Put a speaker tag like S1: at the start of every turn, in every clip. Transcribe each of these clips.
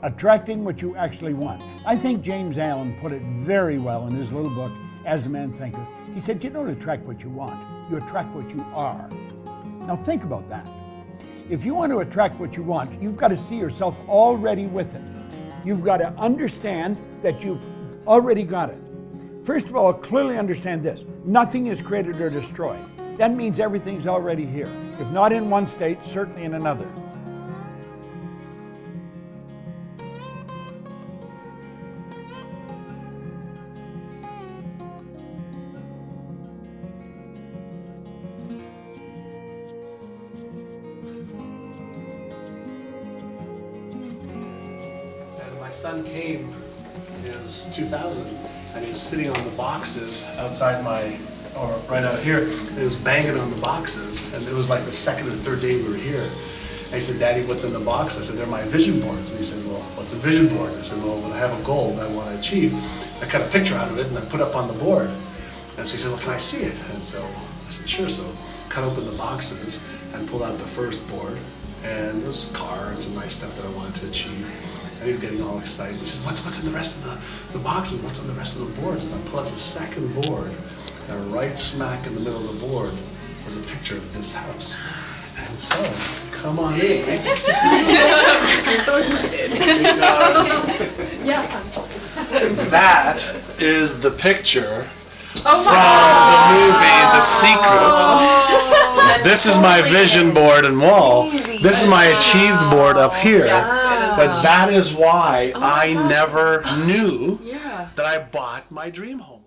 S1: attracting what you actually want. I think James Allen put it very well in his little book, As a Man Thinketh. He said, you don't attract what you want, you attract what you are. Now think about that. If you want to attract what you want, you've got to see yourself already with it. You've got to understand that you've already got it. First of all, clearly understand this. Nothing is created or destroyed. That means everything's already here. If not in one state, certainly in another.
S2: My son came in 2000, and he was sitting on the boxes outside right out here. He was banging on the boxes, and it was like the second or third day we were here. And he said, Daddy, what's in the box? I said, they're my vision boards. And he said, well, what's a vision board? I said, well, when I have a goal that I want to achieve, I cut a picture out of it and I put it up on the board. And so he said, well, can I see it? And so I said, sure. So cut open the boxes and pulled out the first board. And there's cards and nice stuff that I wanted to achieve. And he's getting all excited. He says, what's in the rest of the boxes? What's on the rest of the boards? And I pull out the second board, and right smack in the middle of the board was a picture of this house. And so, come on in.
S3: I'm so excited. Yeah.
S2: That is the picture
S3: Oh my
S2: from
S3: God.
S2: the movie The Secret. This is my vision board and wall. This is my achieved board up here. But that is why I never knew that I bought my dream home.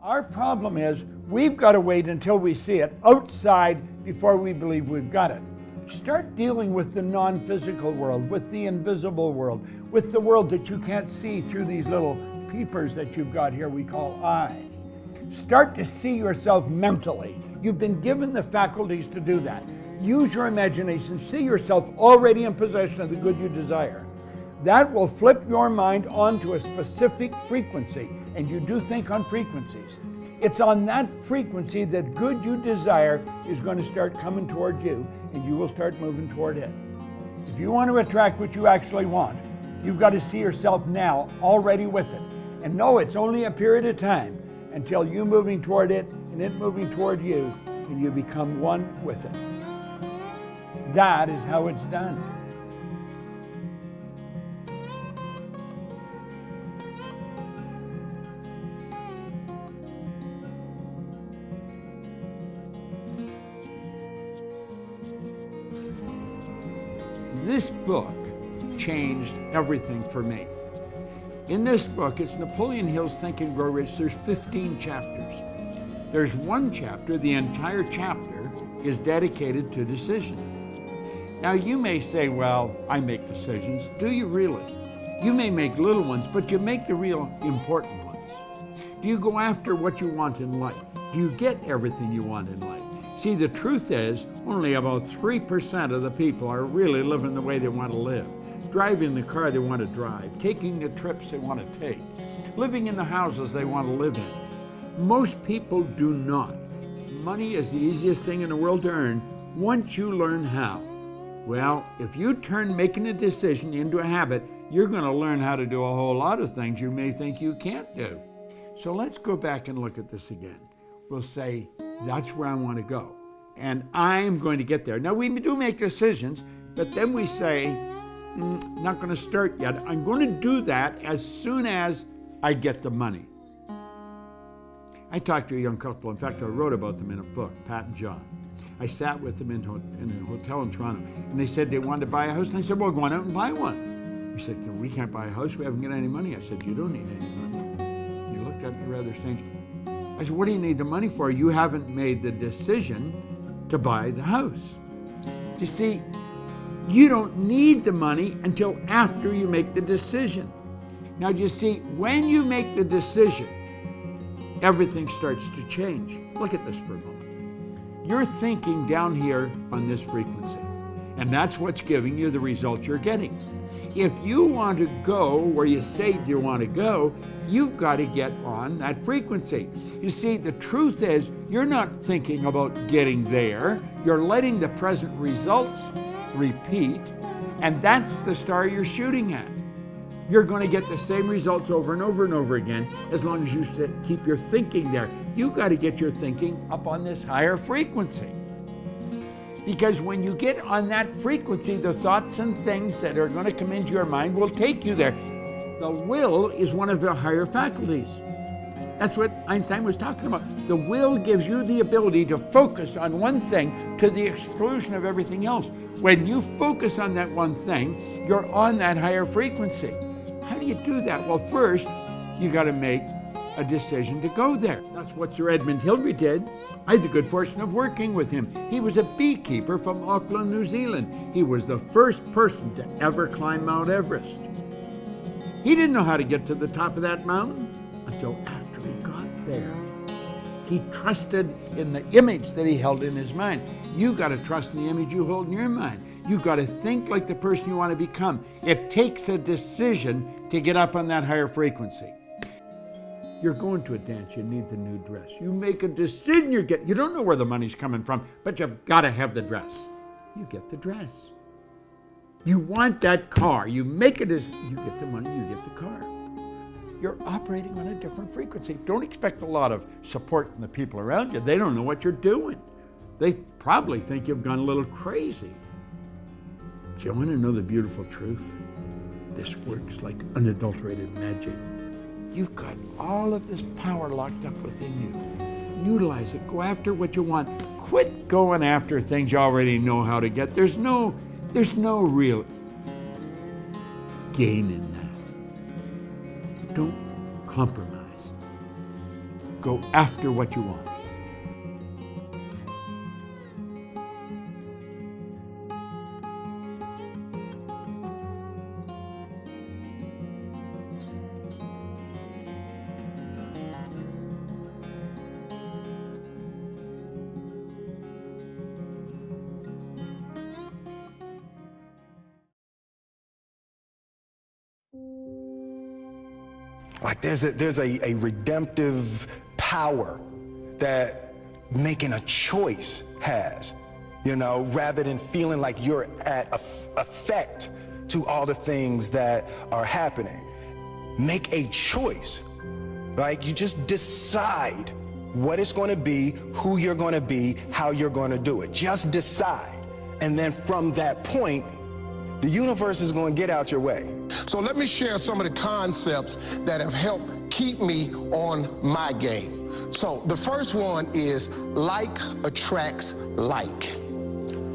S1: Our problem is we've got to wait until we see it outside before we believe we've got it. Start dealing with the non-physical world, with the invisible world, with the world that you can't see through these little peepers that you've got here we call eyes. Start to see yourself mentally. You've been given the faculties to do that. Use your imagination. See yourself already in possession of the good you desire. That will flip your mind onto a specific frequency, and you do think on frequencies. It's on that frequency that good you desire is going to start coming toward you, and you will start moving toward it. If you want to attract what you actually want, you've got to see yourself now already with it, and know it's only a period of time until you moving toward it and it moving toward you, and you become one with it. That is how it's done. This book changed everything for me. In this book, it's Napoleon Hill's Think and Grow Rich. There's 15 chapters. There's one chapter, the entire chapter, is dedicated to decision. Now you may say, well, I make decisions. Do you really? You may make little ones, but you make the real important ones. Do you go after what you want in life? Do you get everything you want in life? See, the truth is, only about 3% of the people are really living the way they want to live, driving the car they want to drive, taking the trips they want to take, living in the houses they want to live in. Most people do not. Money is the easiest thing in the world to earn once you learn how. Well, if you turn making a decision into a habit, you're going to learn how to do a whole lot of things you may think you can't do. So let's go back and look at this again. We'll say, that's where I want to go, and I'm going to get there. Now, we do make decisions, but then we say, not going to start yet. I'm going to do that as soon as I get the money. I talked to a young couple. In fact, I wrote about them in a book, Pat and John. I sat with them in a hotel in Toronto, and they said they wanted to buy a house, and I said, well, go on out and buy one. He said, we can't buy a house. We haven't got any money. I said, you don't need any money. He looked at me rather strange. I said, what do you need the money for? You haven't made the decision to buy the house. You see, you don't need the money until after you make the decision. Now, you see, when you make the decision, everything starts to change. Look at this for a moment. You're thinking down here on this frequency, and that's what's giving you the result you're getting. If you want to go where you say you want to go, you've got to get on that frequency. You see, the truth is, you're not thinking about getting there. You're letting the present results repeat, and that's the star you're shooting at. You're going to get the same results over and over and over again as long as you keep your thinking there. You've got to get your thinking up on this higher frequency. Because when you get on that frequency, the thoughts and things that are going to come into your mind will take you there. The will is one of the higher faculties. That's what Einstein was talking about. The will gives you the ability to focus on one thing to the exclusion of everything else. When you focus on that one thing, you're on that higher frequency. How do you do that? Well, first, you got to make a decision to go there. That's what Sir Edmund Hillary did. I had the good fortune of working with him. He was a beekeeper from Auckland, New Zealand. He was the first person to ever climb Mount Everest. He didn't know how to get to the top of that mountain until after he got there. He trusted in the image that he held in his mind. You got to trust in the image you hold in your mind. You got to think like the person you want to become. It takes a decision to get up on that higher frequency. You're going to a dance, you need the new dress. You make a decision, you don't know where the money's coming from, but you've got to have the dress. You get the dress. You want that car, you make a decision, you get the money, you get the car. You're operating on a different frequency. Don't expect a lot of support from the people around you. They don't know what you're doing. They probably think you've gone a little crazy. Do you want to know the beautiful truth? This works like unadulterated magic. You've got all of this power locked up within you. Utilize it. Go after what you want. Quit going after things you already know how to get. There's no real gain in that. Don't compromise. Go after what you want.
S4: Like there's a redemptive power that making a choice has, you know, rather than feeling like you're at effect to all the things that are happening. Make a choice, right? You just decide what it's going to be, who you're going to be, how you're going to do it. Just decide. And then from that point, the universe is going to get out your way.
S5: So let me share some of the concepts that have helped keep me on my game. So the first one is like attracts like.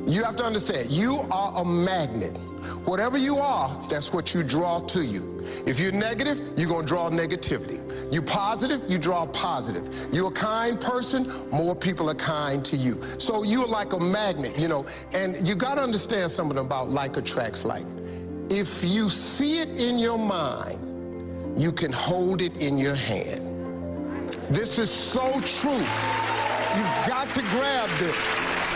S5: You have to understand, you are a magnet. Whatever you are, that's what you draw to you. If you're negative, you're going to draw negativity. You're positive, you draw positive. You're a kind person, more people are kind to you. So you're like a magnet, you know, and you got to understand something about like attracts like. If you see it in your mind, you can hold it in your hand. This is so true. You've got to grab this.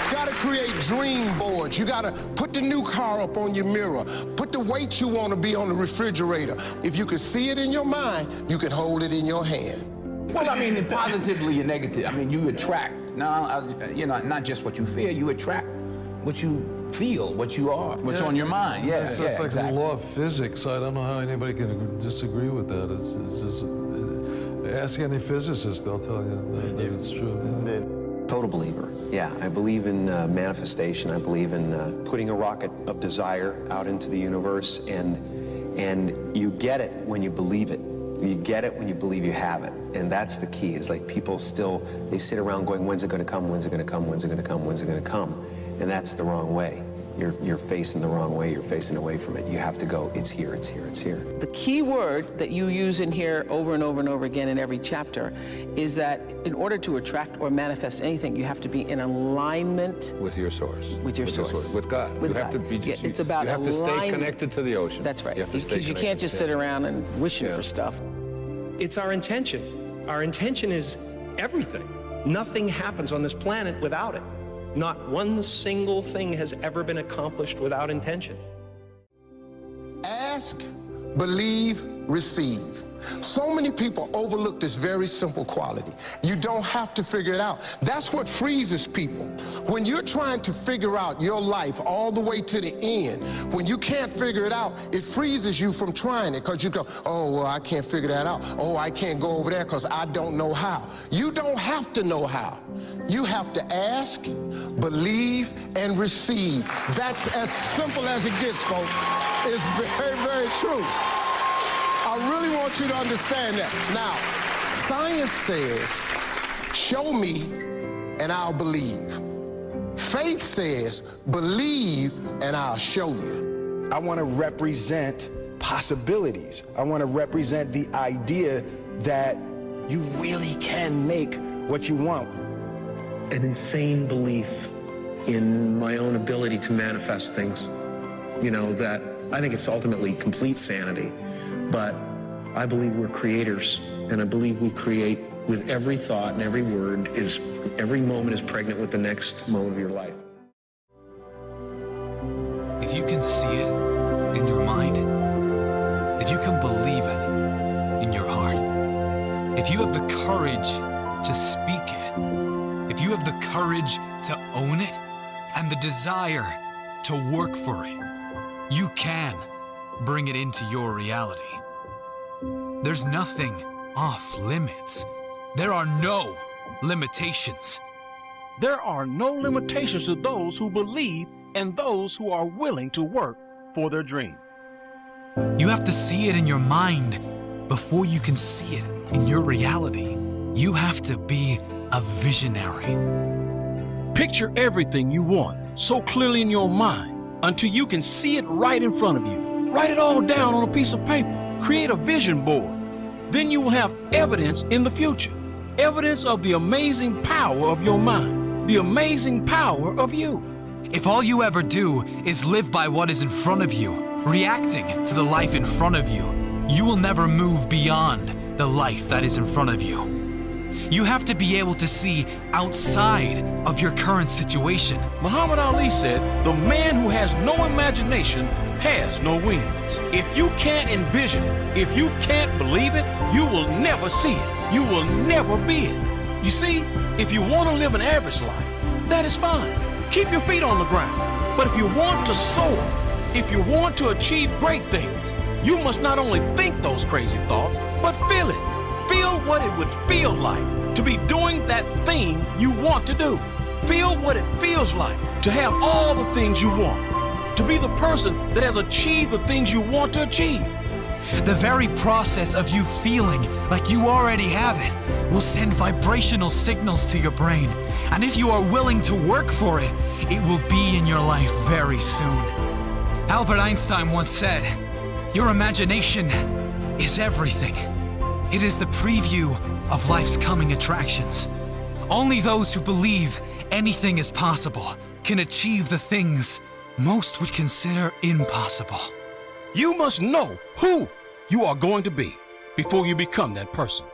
S5: You got to create dream boards. You got to put the new car up on your mirror. Put the weight you want to be on the refrigerator. If you can see it in your mind, you can hold it in your hand.
S6: Well, I mean, positively and negative. I mean, you attract. Now, you know, not just what you feel. You attract what you feel, what you are, what's on your mind. Yeah,
S7: it's
S6: yeah,
S7: like
S6: exactly.
S7: the law of physics. I don't know how anybody can disagree with that. It's just ask any physicist; they'll tell you that it's true. Yeah.
S8: Total believer. Yeah, I believe in manifestation. I believe in putting a rocket of desire out into the universe, and you get it when you believe it. You get it when you believe you have it, and that's the key. Is like people still, they sit around going, when's it going to come? When's it going to come? When's it going to come? When's it going to come? And that's the wrong way. You're facing the wrong way. You're facing away from it. You have to go, it's here, it's here, it's here.
S9: The key word that you use in here over and over and over again in every chapter is that in order to attract or manifest anything, you have to be in alignment
S10: with your source.
S9: With your source.
S10: With God.
S9: With
S10: you have
S9: God.
S10: to be
S9: Yeah, it's about
S10: you have to stay
S9: alignment.
S10: connected to the ocean.
S9: That's right.
S10: You have to stay
S9: Because you can't just sit around and wishing for stuff.
S11: It's our intention. Our intention is everything. Nothing happens on this planet without it. Not one single thing has ever been accomplished without intention.
S5: Ask ask, believe, receive. So many people overlook this very simple quality. You don't have to figure it out. That's what freezes people. When you're trying to figure out your life all the way to the end, when you can't figure it out, it freezes you from trying it because you go, oh, well, I can't figure that out. Oh, I can't go over there because I don't know how. You don't have to know how. You have to ask, believe, and receive. That's as simple as it gets, folks. It's very, very true. I really want you to understand that. Now, science says, show me and I'll believe. Faith says, believe and I'll show you.
S4: I want to represent possibilities. I want to represent the idea that you really can make what you want.
S11: An insane belief in my own ability to manifest things. You know, that I think it's ultimately complete sanity. But I believe we're creators, and I believe we create with every thought and every word. Every moment is pregnant with the next moment of your life.
S10: If you can see it in your mind, if you can believe it in your heart, if you have the courage to speak it, if you have the courage to own it, and the desire to work for it, you can bring it into your reality. There's nothing off limits. There are no limitations.
S12: There are no limitations to those who believe and those who are willing to work for their dream.
S10: You have to see it in your mind before you can see it in your reality. You have to be a visionary.
S12: Picture everything you want so clearly in your mind until you can see it right in front of you. Write it all down on a piece of paper. Create a vision board. Then you will have evidence in the future. Evidence of the amazing power of your mind. The amazing power of you.
S10: If all you ever do is live by what is in front of you, reacting to the life in front of you, you will never move beyond the life that is in front of you. You have to be able to see outside of your current situation.
S12: Muhammad Ali said, the man who has no imagination has no wings. If you can't envision it, if you can't believe it, you will never see it. You will never be it. You see, if you want to live an average life, that is fine. Keep your feet on the ground. But if you want to soar, if you want to achieve great things, you must not only think those crazy thoughts, but feel it. Feel what it would feel like to be doing that thing you want to do. Feel what it feels like to have all the things you want, to be the person that has achieved the things you want to achieve.
S10: The very process of you feeling like you already have it will send vibrational signals to your brain. And if you are willing to work for it, it will be in your life very soon. Albert Einstein once said, "Your imagination is everything. It is the preview of life's coming attractions. Only those who believe anything is possible can achieve the things most would consider impossible."
S12: You must know who you are going to be before you become that person.